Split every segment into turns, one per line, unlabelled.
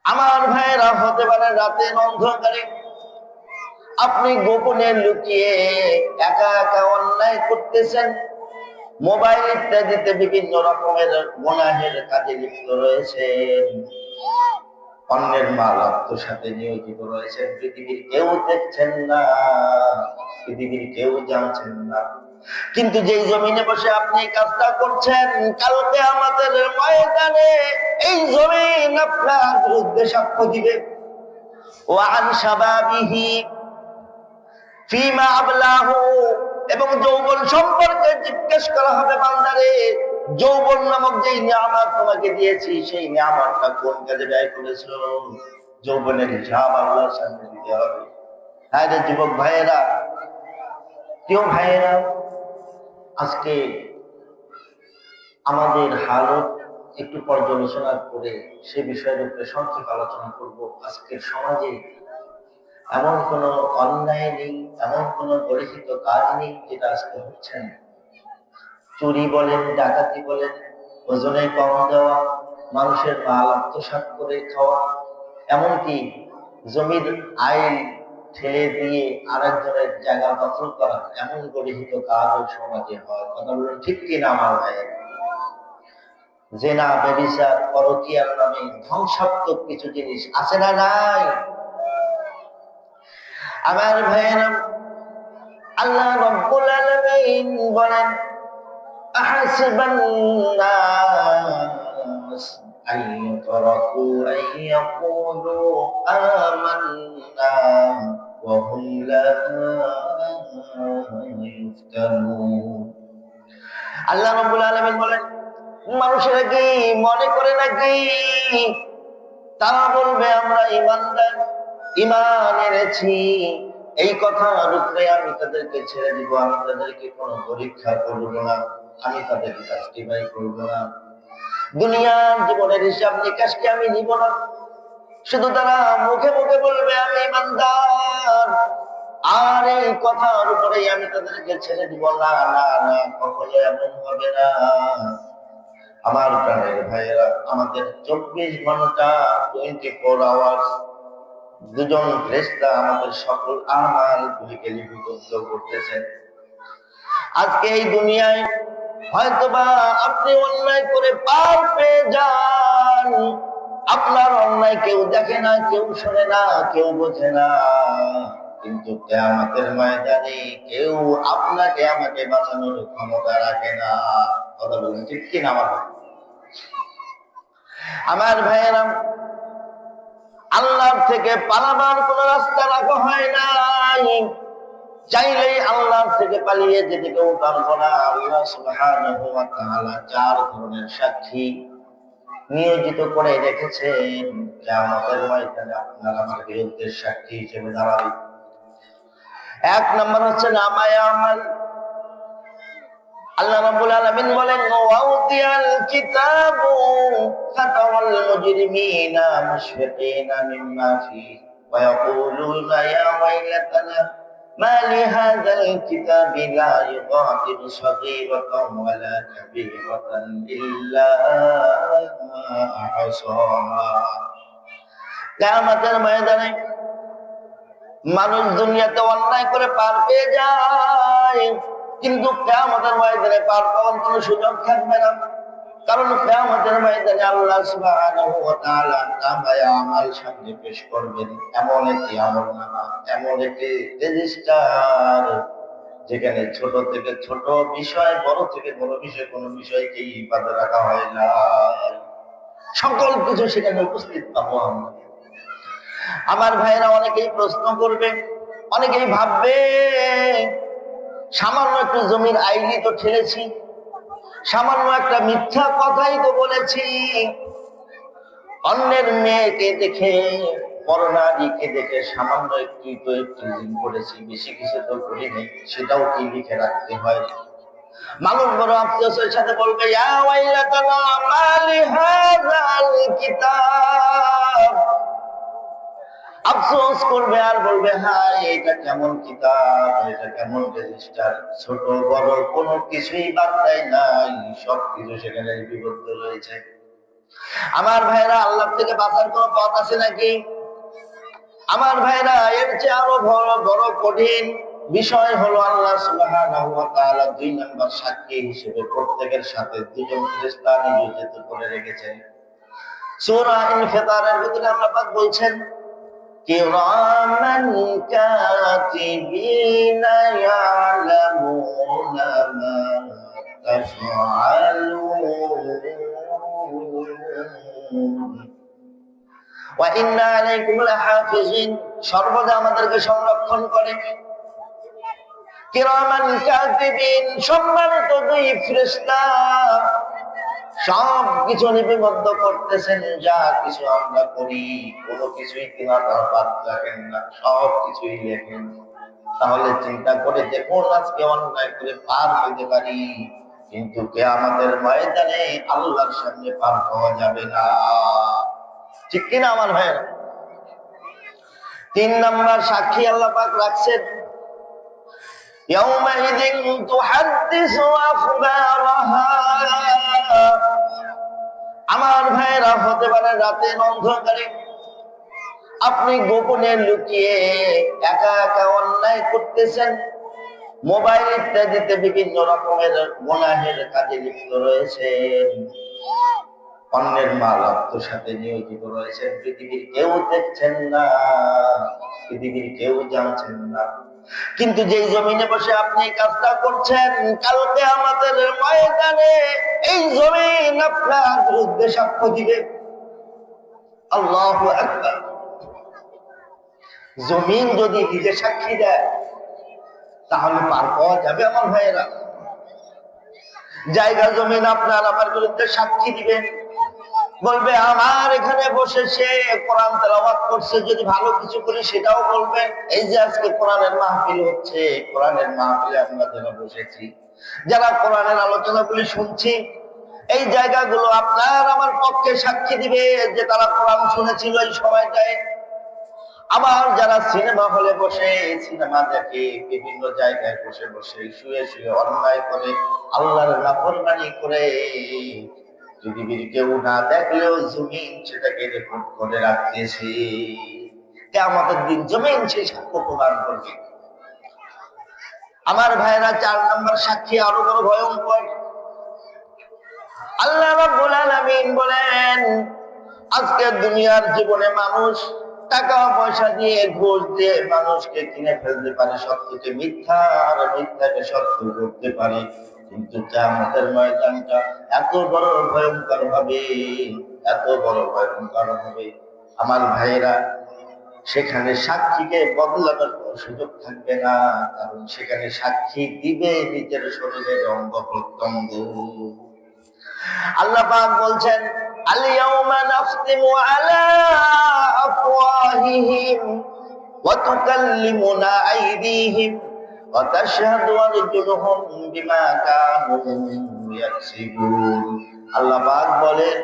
আমার ভাইয়েরা, হতে পারে রাতের অন্ধকারে আপনি গোপনে লুকিয়ে একা একা অন্যায় করতেছেন, মোবাইল ইত্যাদিতে বিভিন্ন রকমের গুনাহের কাজে লিপ্ত রয়েছেন, অন্যের মাল আত্মসাতে নিয়োজিত রয়েছেন। পৃথিবীর কেউ দেখছেন না, পৃথিবীর কেউ জানছেন না, কিন্তু যেই জমিনে বসে আপনি কাজটা করছেন, কালকে আমাদের ময়দানে এই জমিন আপনার বিরুদ্ধে সাক্ষ্য দিবে। ওয়ান শাবাবিহি ফিমা আবলাহু, এবং যৌবন সম্পর্কে জিজ্ঞেস করা হবে, বান্দারে যৌবন নামক যেই নিয়ামত তোমাকে দিয়েছি, সেই নিয়ামতটা কোন কাজে ব্যয় করেছো? যৌবনের হিসাব আল্লাহর সামনে দিতে হবে। হ্যাঁ রে যুবক ভাইয়েরা, কেউ ভাইয়েরা, আজকে আমাদের হালত একটু পর্যালোচনা করে সে বিষয়ের উপরে সংক্ষেপ আলোচনা করব। আজকের সমাজে এমন কোন অন্যায় নেই, এমন কোন পরিচিত কাজ নেই যেটা আজকে হচ্ছে না। চুরি বলেন, ডাকাতি বলেন, ওজনে কম দেওয়া, মানুষের মাল আত্মসাৎ করে খাওয়া, এমনকি জমির আইন ঠেলে দিয়ে আরেকজনের জায়গা দখল করা, এমন পরিচিত কাজ ওই সমাজে হয়। কথা বলুন ঠিক কিনা আমার ভাই? জেনা, ব্যভিচার, পরকীয়ার নামে ধ্বংসাত্মক কিছু জিনিস আছে না নাই? আমার ভাইয়েরা, আল্লাহ রাব্বুল আলামিন বলেন, আহাসিবান নাস আন ইউতরাকু আন ইয়াকুলু আমান্না ওয়া হুম লা ইফতানুন। আল্লাহ রাব্বুল আলামিন বলেন, মানুষেরা কি মনে করে নাকি তারা বলবে আমরা ইমানদার, ইমান এনেছি, এই কথার উপরে আমি তাদেরকে ছেড়ে দিব, আমি তাদেরকে কোনো পরীক্ষা করব না, আমি তাদেরকে জাস্টিফাই করব না, দুনিয়ার জীবনের হিসাব নিকাশকে আমি নিব না। শুধু তারা মুখে মুখে বলবে আমি ইমানদার, আর এই কথার উপরেই আমি তাদেরকে ছেড়ে দিব না। না না, কখনো এমন হবে না। আমার প্রাণের ভাইয়েরা, আমাদের 24 ঘন্টা 24 আওয়ার্স দুজন ফেরেশতা আমাদের সকল আমাল গুলিকে লিপিবদ্ধ করতেছেন। আজকে এই দুনিয়ায় হয়তোবা আপনি অন্যায় করে পার পেয়ে যান, আপনার অন্যায় কেউ দেখে না, কেউ শোনে না, কেউ বোঝে না, কিন্তু কিয়ামতের ময়দানে কেউ আপনাকে আমাকে বাঁচানোর ক্ষমতা রাখে না। কথা বলুন ঠিক কিনা আমার ভাইয়েরা? আল্লাহর থেকে পালাবার কোন রাস্তা রাখা হয় নাই। চাইলেই আল্লাহর থেকে পালিয়ে যেতে কেউ পারবো না। আল্লাহ সুবহানাহু ওয়া তাআলা 4 ধরনের সাক্ষী নিয়োজিত করে রেখেছেন, কিয়ামতের ময়দানে আপনার আমার বিরুদ্ধে সাক্ষী হিসেবে দাঁড়াবে। 1 নম্বর হচ্ছে নামায়ে আমাল। আল্লাহ রাব্বুল আলামিন বলেন, ওয়াউদিয়াল কিতাবু ফাতারাল মুজরিমিনা মুশফিকিনা মিম্মা ফিহি ওয়া ইয়াকুলুনা ইয়া ওয়াইলাতানা মা লিহাযাল কিতাবি লা ইউগাদিরু সাগীরাতান ওয়া লা কাবীরাতান ইল্লা আহসাহা। কিয়ামতের ময়দানে মানুষ দুনিয়াতে অন্যায় করে পার পেয়ে যায়, কিন্তু কিয়ামতের ময়দানে পার পাওয়ার কোনো সুযোগ থাকবে না। কারণ কিয়ামতের ময়দানে আল্লাহ সুবহানাহু ওয়া তাআলা নামায়ে আমাল সামনে পেশ করবেন, এমন একটি আমলনামা, এমন একটি রেজিস্টার, যেখানে ছোট থেকে ছোট বিষয়, বড় থেকে বড় বিষয়, কোনো বিষয়কেই বাদ রাখা হয় না। সকল কিছু সেখানে উপস্থিত পাবো আমরা। আমার ভাইয়েরা, অনেকেই প্রশ্ন করবে, অনেকেই ভাববে, সামান্য একটু জমির আইনি তো ঠেলেছি, সামান্য একটা মিথ্যা কথাই তো বলেছি, অন্যের মেয়েকে দেখে, পরনারীকে দেখে সামান্য একটু তো একটু করেছি, বেশি কিছু তো করি নাই, সেটাও কি লিখে রাখতে হয়? মানুষ বড় আফসোসের সাথে বলবে, ইয়া ওয়াইলাতানা মা লিহাযাল কিতাব। আফসোস করবে আর বলবে, হায় এটা কেমন কিতাব, এটা কেমন রেজিস্টার, ছোট বড় কোনো কিছুই বাদ দেয় নাই, সবকিছু সেখানে লিপিবদ্ধ রয়েছে। আমার ভাইরা, আল্লাহ থেকে বাঁচার কোন পথ আছে নাকি? আমার ভাইরা, এর চেয়ে আরো বড় বড় কঠিন বিষয় হলো আল্লাহ সুবহানাহু ওয়া তাআলা 2 নম্বর সাক্ষী হিসেবে প্রত্যেকের সাথে দুজন ফেরেশতা নিয়োজিত করে রেখেছেন। সূরা ইনফিতারের ভিতরে আল্লাহ পাক বলছেন, কিরামান কাতিবিনা ইয়ালামুনা মা তাফআলুন ওয়া ইন্না আলাইকুম লাহাফিজিন, সর্বদা আমাদেরকে সংরক্ষণ করে। কিরামান কাতিবিন, সম্মানিত 2 ফেরেশতা সব কিছু লিপিবদ্ধ করতেছেন। যা কিছু আমরা করি কোনো কিছুই কিনারা বাদ রাখেন না, সব কিছুই লেখেন। তাহলে চিন্তা করে দেখুন, আজকে অন্যায় করে পার হইতে পারি, কিন্তু কিয়ামতের ময়দানে আল্লাহর সামনে পার হওয়া যাবে না। ঠিক কিনা আমার ভাইয়েরা? 3 নাম্বার সাক্ষী আল্লাহ পাক রাখছেন, ইয়াউমাইযিন তুহাদ্দিসু আখবারাহা। আমার ভাইয়েরা, হতে পারে রাতের অন্ধকারে আপনি গোপনে লুকিয়ে একা একা অন্যায় করতেছেন, মোবাইল ইত্যাদিতে বিভিন্ন রকমের গুনাহের কাজে লিপ্ত রয়েছেন, অন্যের মাল আত্মসাতে নিয়োজিত রয়েছেন। পৃথিবীর কেউ দেখছেন না, পৃথিবীর কেউ জানছেন না, কিন্তু যেই জমিনে বসে আপনি এই কাজটা করছেন, কালকে আমাদের ময়দানে এই জমিন আপনার বিরুদ্ধে সাক্ষ্য দিবে। আল্লাহু আকবার। জমিন যদি নিজে সাক্ষী দেয় তাহলে পার পাওয়া যাবে আমার ভাইয়েরা? জায়গা জমিন আপনার আমার বিরুদ্ধে সাক্ষী দিবেন, বলবে আমার এখানে বসে সে কোরআন তেলাওয়াত করছে, যদি ভালো কিছু করি সেটাও বলবেন। এই যে আজকে কোরআনের মাহফিল হচ্ছে, কোরআনের মাহফিলে আমরা যারা বসেছি, যারা কোরআনের আলোচনাগুলি শুনছি, এই জায়গাগুলো আপনার আমার পক্ষে সাক্ষী দিবে যে তারা কোরআন শুনেছিল এই সময়টায়। আবার যারা সিনেমা হলে বসে সিনেমা দেখে, বিভিন্ন জায়গায় বসে বসে শুয়ে শুয়ে অন্যায় করে, আল্লাহর নাফরমানি করে, পৃথিবীর কেউ না দেখলেও জমিন সেটাকে রেকর্ড করে রাখতেছে। কিয়ামতের দিন জমিন সেই সাক্ষ্য প্রদান করবে। আমার ভাইরা, 4 নম্বর সাক্ষী আরো বড় ভয়ঙ্কর। আল্লাহ রাব্বুল আলামিন বলেন, আজকে দুনিয়ার জীবনে মানুষ টাকা পয়সা দিয়ে, ঘুষ দিয়ে মানুষকে কিনে ফেলতে পারে, সত্যকে মিথ্যা আর মিথ্যাকে সত্য করতে পারে, কিন্তু কিয়ামতের ময়দানটা এত বড় ভয়ঙ্কর হবে, এত বড় ভয়ঙ্কর হবে আমার ভাইয়েরা, সেখানে সাক্ষীকে বদলানোর কোনো সুযোগ থাকবে না। কারণ সেখানে সাক্ষী দিবে নিজের শরীরের অঙ্গ প্রত্যঙ্গ। আল্লাহ পাক বলছেন, আল-ইয়াওমা নাখতিমু আলা আফওয়াহিহিম ওয়া তুকাল্লিমুনা আইদিহিম ওয়া তাশহাদু আরজুলুহুম বিমা কানু ইয়াকসিবুন। আল্লাহ পাক বলেন,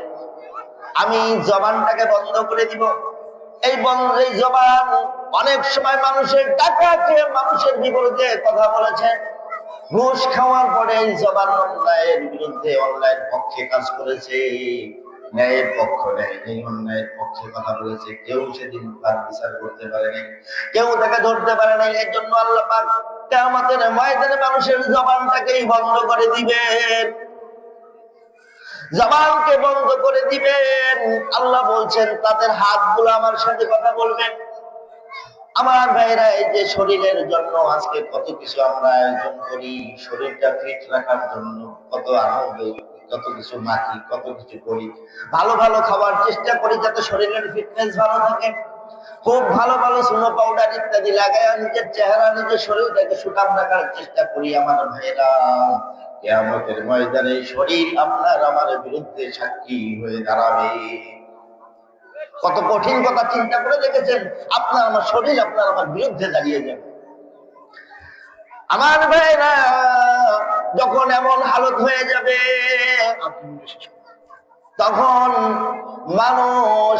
আমি জবানটাকে বন্ধ করে দিব। এই জবান অনেক সময় মানুষের টাকা খেয়ে মানুষের বিপরীতে কথা বলেছে, ঘুষ খাওয়ার পরে এই জবান অন্যায়ের বিরুদ্ধে, অন্যায়ের পক্ষে কাজ করেছে, ন্যায়ের পক্ষ নেয়, এই অন্যায়ের পক্ষে কথা বলেছে। কেউ সেদিন তার বিচার করতে পারে নাই, কেউ তাকে ধরতে পারে নাই। এর জন্য আল্লাহ পাক কিয়ামতের ময়দানে মানুষের জবানটাকেই বন্ধ করে দিবেন, জবানকে বন্ধ করে দিবেন। আল্লাহ বলছেন, তাদের হাতগুলো আমার সাথে কথা বলবেন। আমার ভাইরা, এই যে শরীরের জন্য আজকে কত কিছু আমরা আয়োজন করি, শরীরটা ফিট রাখার জন্য কত আনন্দ, কত কিছু মাখি, কত কিছু করি, ভালো ভালো খাবার চেষ্টা করি যাতে শরীরের ফিটনেস ভালো থাকে। খুব ভালো ভালো সুনো পাউডার ইত্যাদি লাগায় নিজের চেহারা, নিজের শরীরটাকে সুঠাম রাখার চেষ্টা করি। আমার ভাইরা, কিয়ামতের ময়দানে শরীর আপনার আমার বিরুদ্ধে সাক্ষী হয়ে দাঁড়াবে। কত কঠিন কথা চিন্তা করে দেখেছেন? আপনার আমার শরীর আপনার আমার বিরুদ্ধে দাঁড়িয়ে যাবে। আমার ভাইরা, যখন এমন হালত হয়ে যাবে, তখন মানুষ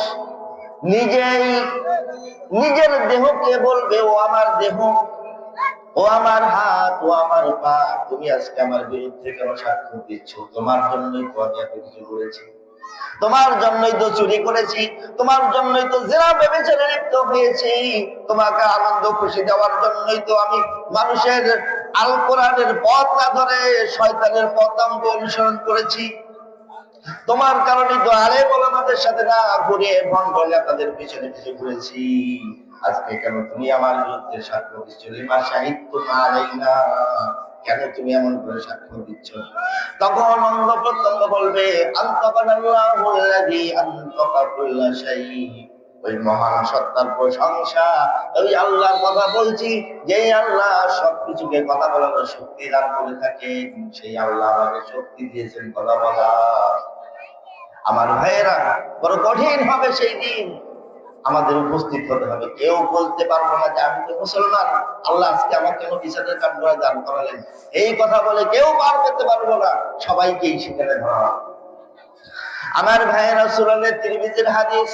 নিজেই নিজের দেহকে বলবে, ও আমার দেহ, ও আমার হাত, ও আমার পা, তুমি আজকে আমার বিরুদ্ধে কেন সাক্ষ্য দিচ্ছ? তোমার জন্যই তো আমি এত কিছু করেছি, তোমার জন্যই তো চুরি করেছি, তোমার জন্যই তো জেনা ব্যভিচারে লিপ্ত হয়েছি, তোমাকে আনন্দ খুশি দেওয়ার জন্যই তো আমি মানুষের আল কোরআনের পথ না ধরে শয়তানের পথ আমি অনুসরণ করেছি। তোমার কারণে তো আলেম ওলামাদের সাথে না ঘুরে ভণ্ড নেতাদের পিছনে পিছনে ঘুরেছি। আজকে কেন তুমি আমার বিরুদ্ধে সাক্ষ্য দিচ্ছ? লিমা সাহিত্য না, কেন তুমি এমন করে সাক্ষ্য দিচ্ছ? তখন অঙ্গ প্রত্যঙ্গ বলবে আনতাকাল্লাহুল্লাযী আনতাকা কুল্লা শাই, ওই মহান সত্তার প্রশংসা, ওই আল্লাহর কথা বলছি, যে আল্লাহ সবকিছুকে কথা বলার শক্তি দান করে থাকে, সেই আল্লাহ আমাকে শক্তি দিয়েছেন কথা বলা। আমার ভাইয়েরা, বড় কঠিন হবে সেই দিন, আমাদের উপস্থিত হতে হবে। কেউ বলতে পারবো না যে আমি তো মুসলমান, আল্লাহ আজকে আমার কেন বিচারের কাঠ করে দান করালেন, এই কথা বলে কেউ পার করতে পারবো না, সবাইকেই সেখানে ধরা। আমার ভাইয়েরা, সুনানে তিরমিজির হাদিস,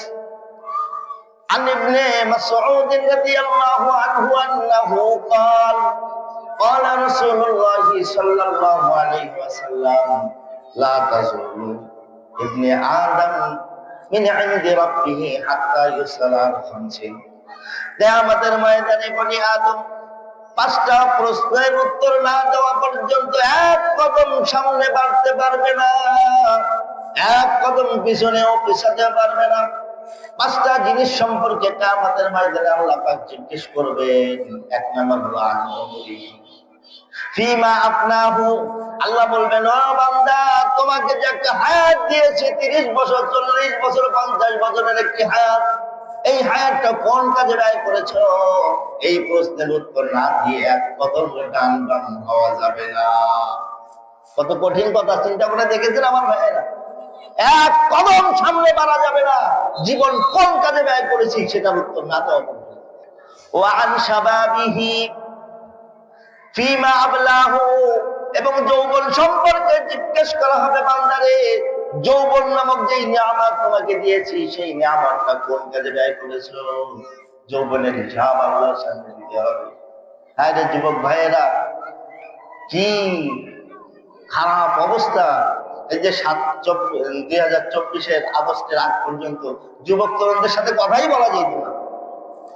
عن ابن مسعود رضي الله عنه أنه قال قال رسول الله صلى الله عليه وسلم لا تزول ابن آدم من عند ربه حتى يسأل عن خمس। কিয়ামতের ময়দানে বনি আদম পাঁচটা প্রশ্নের উত্তর না দেওয়া পর্যন্ত এক কদম সামনে বাড়তে পারবে না, এক কদম পিছনেও পিছাতে পারবে না। পাঁচটা জিনিস সম্পর্কে কিয়ামতের ময়দানে আল্লাহ পাক জিজ্ঞেস করবেন। এক নম্বর হলো আমলি ফিমা আপনাহু, আল্লাহ বলবেন ও বান্দা, তোমাকে যে একটা হায়াত দিয়েছে 30 বছর 40 বছর 50 বছরের একটি হায়াত, এই হায়াতটা কোন কাজে ব্যয় করেছো? এই প্রশ্নের উত্তর না দিয়ে এক কদম টান টান হওয়া যাবে না। কত কঠিন কথা, চিন্তা করে দেখেছেন আমার ভাইয়েরা? এক কদম সামনে বাড়া যাবে না, জীবন কোন কাজে ব্যয় করেছি সেটার উত্তর না দেওয়া পর্যন্ত। ওয়ান শাবাবিহি ফিমা আবলাহু, এবং যৌবন সম্পর্কে জিজ্ঞেস করা হবে, বান্দারে যৌবন নামক যে নিয়ামত তোমাকে দিয়েছি, সেই নিয়ামতটা কোন কাজে ব্যয় করেছো? যৌবনের হিসাব আল্লাহর সামনে দিতে হবে। হ্যাঁ রে যুবক ভাইয়েরা, কি খারাপ অবস্থা! এই যে 2024 আগস্টের আগ পর্যন্ত যুবক তরুণদের সাথে কথাই বলা যেত না।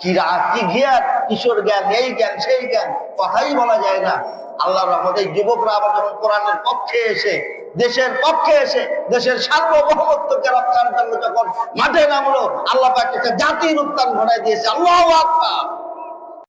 কি রাত, কি জ্ঞান, কিশোর জ্ঞান, এই জ্ঞান সেই জ্ঞান, কথাই বলা যায় না। আল্লাহর রহমতে যুবকরা আবার যখন কোরআনের পক্ষে এসে, দেশের পক্ষে এসে, দেশের সার্বভৌমত্বকে রক্ষার জন্য যখন মাঠে নামলো, আল্লাহ পাক একটা জাতির উত্থান ঘটায় দিয়েছে। আল্লাহু আকবার।